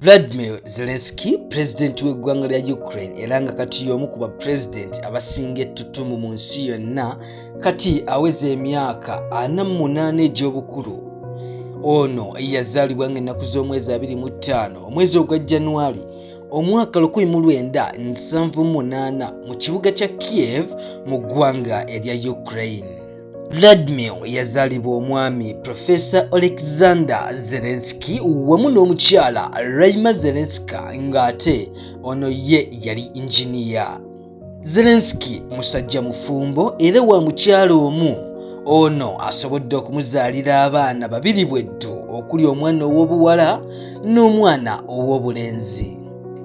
Vladimir Zelensky, president w'eggwanga lya Ukraine era nga kati y'omu ku ba president abasinga ettutumu mu nsi yonna, kati aweza emyaka 48 egy'obukulu. Ono yazaalibwa ng'ennaku z'omwezi 25 omwezi ogwa January omwaka 1978 mu kibuga kya Kiev mu ggwanga erya Ukraine. Vladimir yazaalibwa omwami Professor Alexander Zelensky wamu n'omukyala Raima Zelensky ng'ate ono ye yali engineer. Zelensky musajja mufumbo era wa mukyala omu. Ono asobodde okumuzaalira abaana babiri bweddu okuli omwana ow'obuwala n'omwana ow'obulenzi.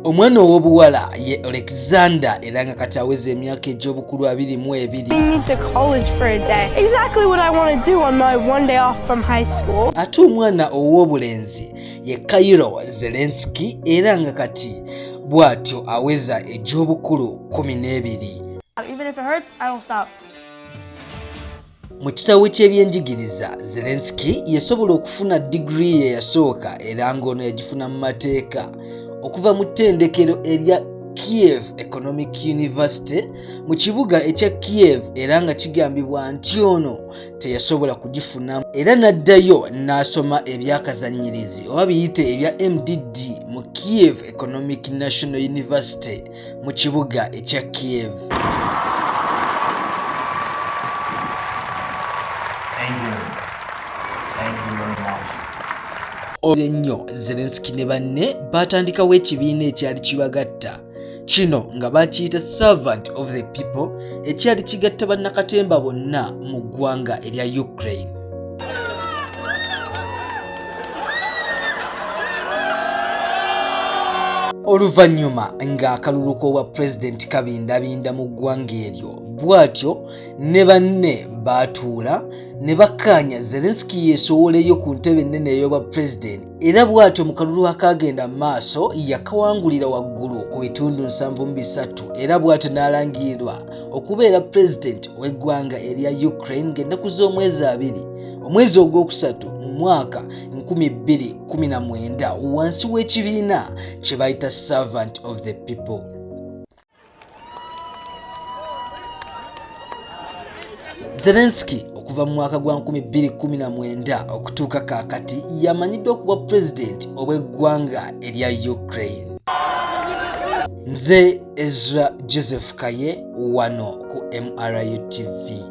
Omwana ow'obuwala ye Alexander era nga kati aweza emyaka egy'obukulu 22. To college for a day. Exactly what I want to do on my one day off from high school. Ate omwana ow'obulenzi ye Kairo Zelensky era nga kati bw'atyo aweza egy'obukulu 12. Even if it hurts, I don't stop. Mu kisaawe ky'ebyenjigiriza, Zelensky yasobola okufuna digiri ye yasooka era ng'ono yagifuna mu mateeka okuva mu ttendekero erya Kiev Economic University mu kibuga ekya Kiev era nga kigambibwa nti ono teyasobola kugifuna era n'addayo n'asoma ebyakazannyirizi oba biyite ebya MDD mu Kiev Economic National University mu kibuga ekya Kiev. Ennyo Zelensky ne banne batandikawo ekibiina ekyali kibagatta, kino nga bakiyita Servant of the People, ekyali kigatta bannakatemba bonna mu ggwanga erya Ukraine. Oluvannyuma ng'akalulu k'obwa pulezidenti kabindabinda mu ggwanga eryo, bw'atyo ne banne baatuula ne bakkaanya Zelensky yeesowoleyo ku ntebe ennene ey'obwa pulezidenti era bw'atyo mu kalulu akaagenda mu maaso yakawangulira waggulu ku bitundu 73 era bw'atyo n'alangirirwa okubeera pulezidenti w'eggwanga erya Ukraine ng'ennaku z'omwezi 2 omwezi ogwokusatu mu mwaka 2019 wansi w'ekibiina kye bayita Servant of the People. Zelensky okuva mu mwaka gwa 2019 okutuuka kaakati yamanyiddwa okuba pulezidenti obw'eggwanga erya Ukraine. Nze Ezra Joseph Kaye wano ku MRU TV.